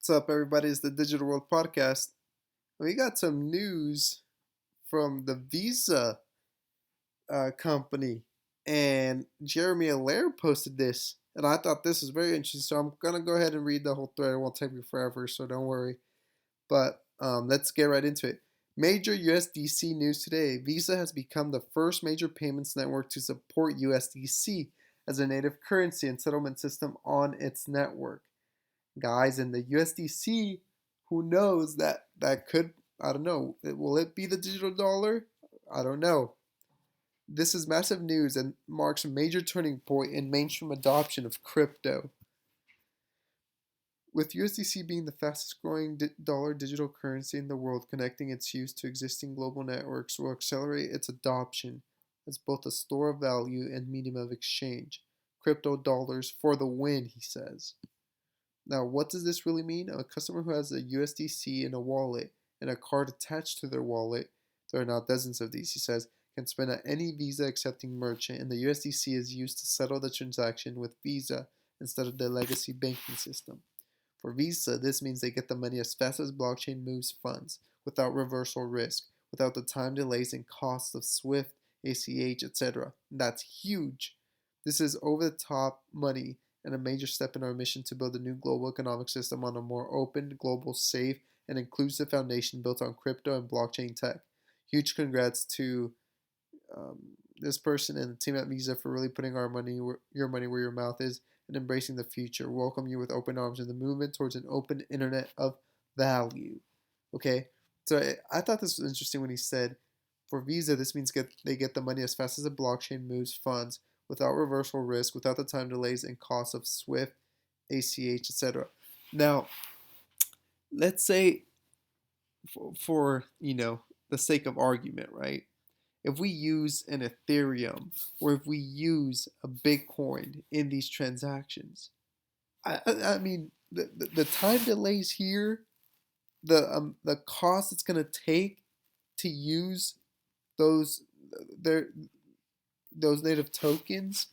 What's up, everybody? It's the Digital World Podcast. We got some news from the Visa company, and Jeremy Allaire posted this, and I thought this was very interesting. So I'm gonna go ahead and read the whole thread. It won't take me forever, so don't worry. But let's get right into it. Major USDC news today. Visa has become the first major payments network to support USDC as a native currency and settlement system on its network. Guys, in the USDC, who knows, that could, I don't know, will it be the digital dollar? I don't know. This is massive news and marks a major turning point in mainstream adoption of crypto. With USDC being the fastest growing dollar digital currency in the world, connecting its use to existing global networks will accelerate its adoption as both a store of value and medium of exchange. Crypto dollars for the win, he says. Now, what does this really mean? A customer who has a USDC in a wallet and a card attached to their wallet, there are now dozens of these, he says, can spend at any Visa accepting merchant, and the USDC is used to settle the transaction with Visa instead of the legacy banking system. For Visa, this means they get the money as fast as blockchain moves funds, without reversal risk, without the time delays and costs of SWIFT, ACH, etc. That's huge. This is over the top money and a major step in our mission to build a new global economic system on a more open, global, safe, and inclusive foundation built on crypto and blockchain tech. Huge congrats to this person and the team at Visa for really putting your money where your mouth is and embracing the future. Welcome you with open arms in the movement towards an open internet of value. Okay, so I thought this was interesting when he said, for Visa, this means they get the money as fast as the blockchain moves funds without reversal risk, without the time delays and costs of SWIFT, ACH, etc. Now, let's say for the sake of argument, right? If we use an Ethereum or if we use a Bitcoin in these transactions, I mean the time delays here, the cost it's gonna take to use those their those native tokens,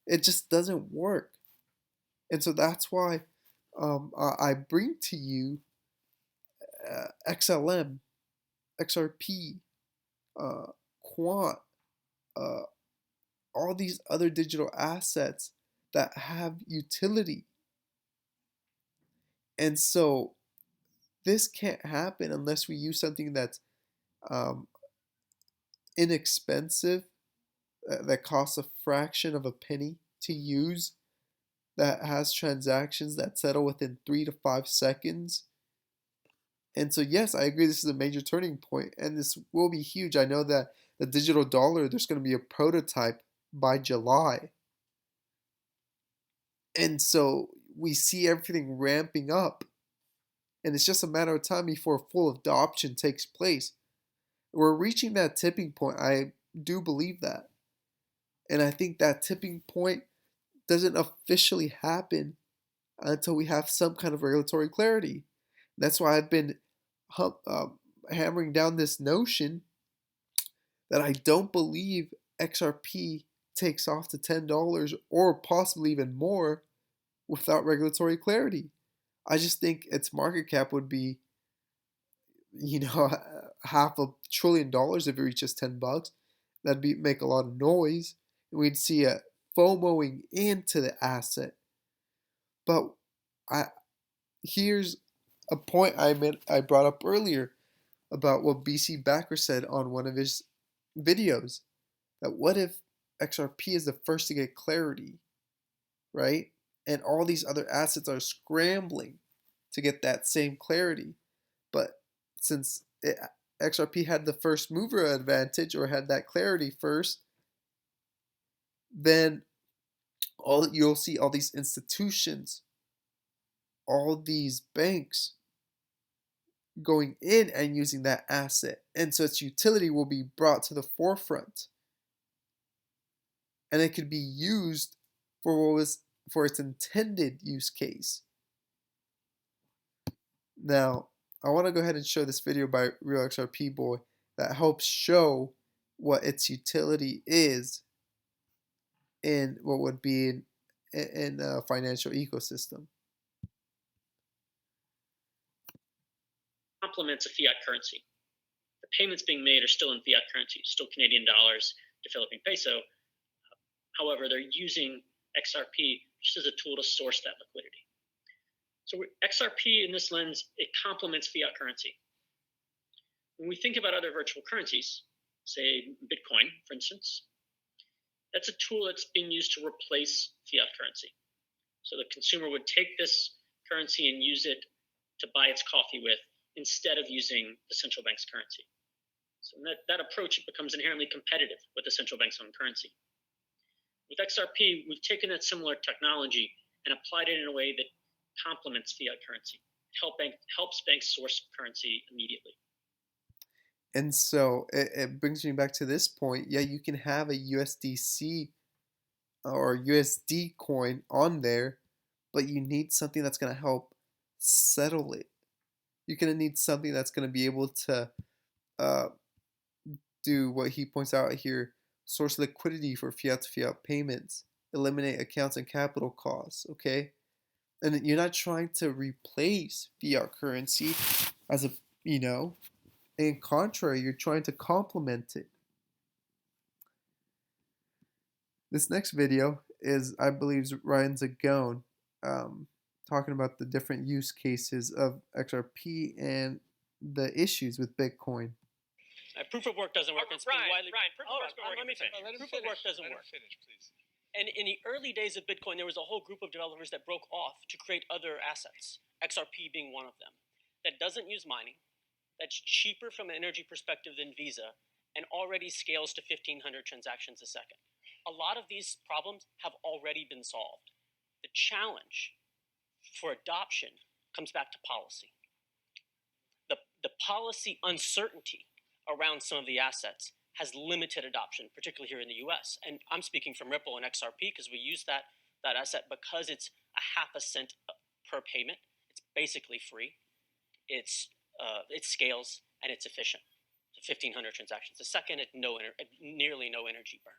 it just doesn't work. And so that's why I bring to you XLM, XRP, Quant, uh, all these other digital assets that have utility. And so this can't happen unless we use something that's um, inexpensive, that costs a fraction of a penny to use, that has transactions that settle within 3 to 5 seconds. And so, yes, I agree this is a major turning point, and this will be huge. I know that the digital dollar, there's going to be a prototype by July. And so we see everything ramping up, and it's just a matter of time before full adoption takes place. We're reaching that tipping point. I do believe that. And I think that tipping point doesn't officially happen until we have some kind of regulatory clarity. That's why I've been hammering down this notion that I don't believe XRP takes off to $10 or possibly even more without regulatory clarity. I just think its market cap would be, you know, $500 billion if it reaches $10. That'd make a lot of noise, and we'd see a FOMOing into the asset. But here's a point I brought up earlier about what BC Backer said on one of his videos, that what if XRP is the first to get clarity, right? And all these other assets are scrambling to get that same clarity. But since XRP had the first mover advantage or had that clarity first, then you'll see all these institutions, all these banks going in and using that asset, and so its utility will be brought to the forefront, and it could be used for its intended use case. Now, I want to go ahead and show this video by Real XRP Boy that helps show what its utility is in what would be in a financial ecosystem. complements a fiat currency. The payments being made are still in fiat currency, still Canadian dollars to Philippine peso. However, they're using XRP just as a tool to source that liquidity. So XRP in this lens, it complements fiat currency. When we think about other virtual currencies, say Bitcoin, for instance, that's a tool that's being used to replace fiat currency. So the consumer would take this currency and use it to buy its coffee with instead of using the central bank's currency. So in that approach, it becomes inherently competitive with the central bank's own currency. With XRP, we've taken that similar technology and applied it in a way that complements fiat currency. It helps banks source currency immediately. And so it brings me back to this point. Yeah, you can have a USDC or USD coin on there, but you need something that's going to help settle it. You're going to need something that's going to be able to uh, do what he points out here, source liquidity for fiat to fiat payments, eliminate accounts and capital costs, okay? And you're not trying to replace fiat currency as a, you know, in contrary, you're trying to complement it. This next video is, I believe, Ryan Zagone talking about the different use cases of XRP and the issues with Bitcoin. Proof of work doesn't work. It's been widely. Ryan, proof of work let me finish. Proof of work doesn't work. Finish, please. And in the early days of Bitcoin, there was a whole group of developers that broke off to create other assets, XRP being one of them, that doesn't use mining, that's cheaper from an energy perspective than Visa, and already scales to 1,500 transactions a second. A lot of these problems have already been solved. The challenge for adoption comes back to policy. The policy uncertainty around some of the assets has limited adoption, particularly here in the US. And I'm speaking from Ripple and XRP because we use that asset because it's a half a cent per payment. It's basically free. It scales and it's efficient. So 1,500 transactions a second at nearly no energy burn.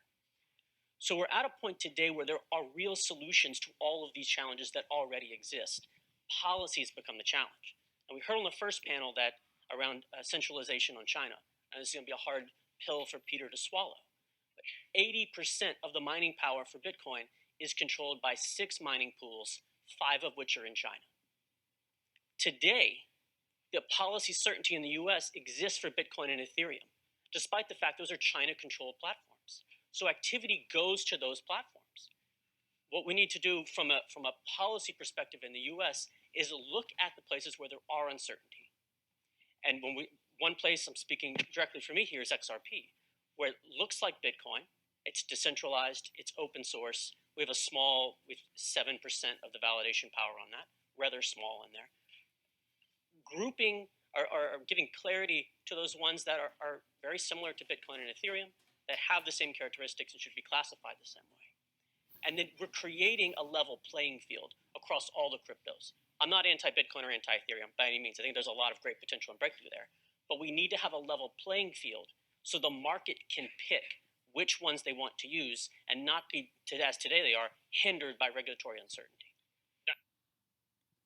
So we're at a point today where there are real solutions to all of these challenges that already exist. Policies become the challenge. And we heard on the first panel that around centralization on China. And this is going to be a hard pill for Peter to swallow. But 80% of the mining power for Bitcoin is controlled by 6 mining pools, 5 of which are in China. Today, the policy certainty in the US exists for Bitcoin and Ethereum, despite the fact those are China-controlled platforms. So activity goes to those platforms. What we need to do from a policy perspective in the US is look at the places where there are uncertainty. And one place, I'm speaking directly for me here, is XRP, where it looks like Bitcoin. It's decentralized, it's open source. We have 7% of the validation power on that, rather small in there. Grouping or giving clarity to those ones that are very similar to Bitcoin and Ethereum, that have the same characteristics and should be classified the same way. And then we're creating a level playing field across all the cryptos. I'm not anti-Bitcoin or anti-Ethereum by any means. I think there's a lot of great potential and breakthrough there. But we need to have a level playing field so the market can pick which ones they want to use and not be, as today they are, hindered by regulatory uncertainty.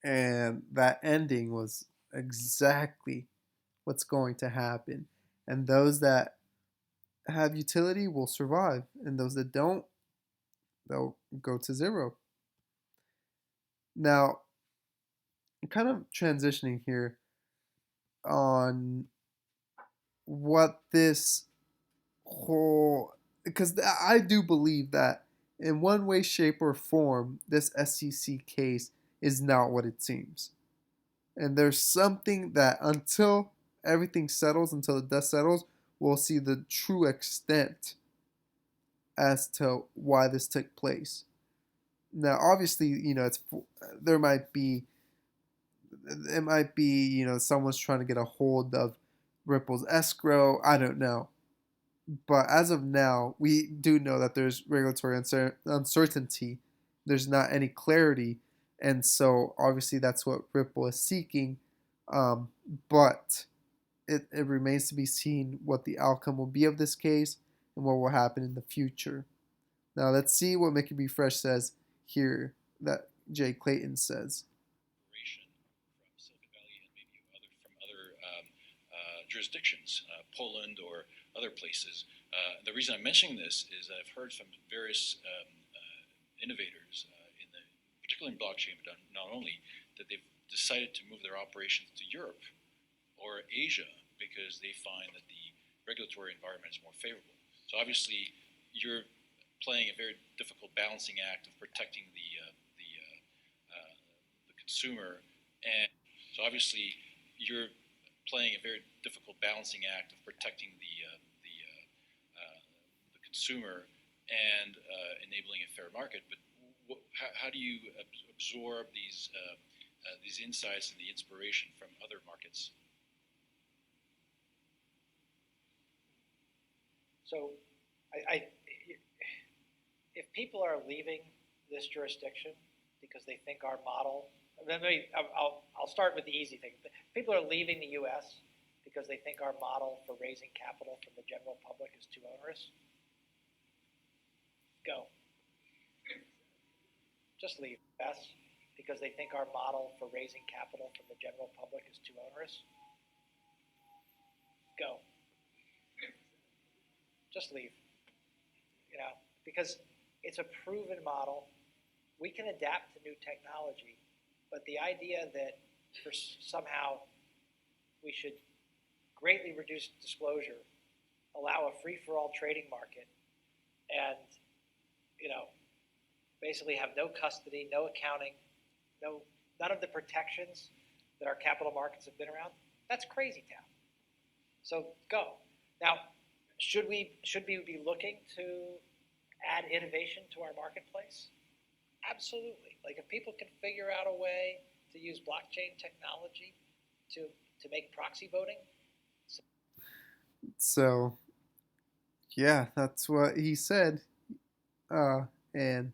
And that ending was exactly what's going to happen. And those that have utility will survive, and those that don't, they'll go to zero. Now, kind of transitioning here on what this whole, because I do believe that in one way, shape, or form, this SEC case is not what it seems. And there's something that until everything settles, until the dust settles, we'll see the true extent as to why this took place. Now, obviously, it might be, someone's trying to get a hold of Ripple's escrow. I don't know. But as of now, we do know that there's regulatory uncertainty. There's not any clarity. And so, obviously, that's what Ripple is seeking. But it remains to be seen what the outcome will be of this case and what will happen in the future. Now, let's see what Mickey B. Fresh says here that Jay Clayton says. From Silicon Valley and maybe from other jurisdictions, Poland or other places. The reason I'm mentioning this is that I've heard from various innovators, particularly in blockchain, but not only, that they've decided to move their operations to Europe or Asia because they find that the regulatory environment is more favorable. So obviously, you're playing a very difficult balancing act of protecting the consumer, and so obviously you're playing a very difficult balancing act of protecting the consumer and enabling a fair market. But how do you absorb these insights and the inspiration from other markets? So, if people are leaving this jurisdiction because they think our model, I'll start with the easy thing. People are leaving the U.S. because they think our model for raising capital from the general public is too onerous. Go. Just leave the U.S. because they think our model for raising capital from the general public is too onerous. Go. Just leave. Because it's a proven model. We can adapt to new technology, but the idea that somehow we should greatly reduce disclosure, allow a free-for-all trading market, and basically have no custody, no accounting, none of the protections that our capital markets have been around, that's crazy town. So go. Now, should we be looking to add innovation to our marketplace? Absolutely. Like if people can figure out a way to use blockchain technology to make proxy voting. So, yeah, that's what he said. And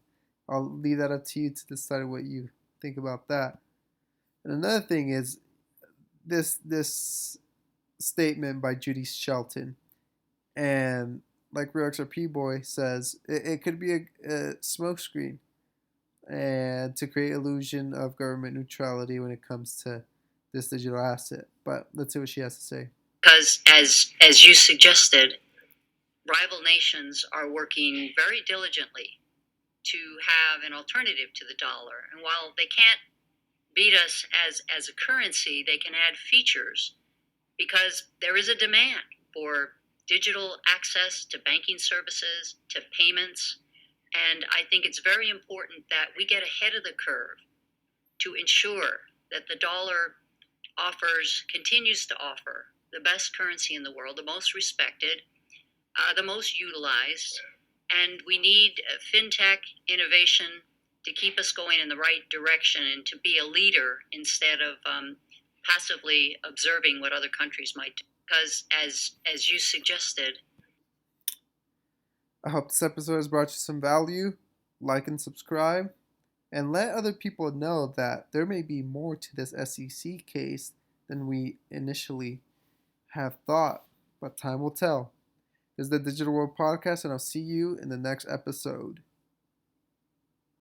I'll leave that up to you to decide what you think about that. And another thing is this statement by Judy Shelton. And like Real XRP Boy says, it could be a smokescreen and to create illusion of government neutrality when it comes to this digital asset. But let's see what she has to say. Because as you suggested, rival nations are working very diligently to have an alternative to the dollar. And while they can't beat us as a currency, they can add features because there is a demand for digital access to banking services, to payments. And I think it's very important that we get ahead of the curve to ensure that the dollar continues to offer the best currency in the world, the most respected, the most utilized. And we need fintech innovation to keep us going in the right direction and to be a leader instead of passively observing what other countries might do. Because as you suggested, I hope this episode has brought you some value. Like and subscribe. And let other people know that there may be more to this SEC case than we initially have thought. But time will tell. This is the Digital World Podcast, and I'll see you in the next episode.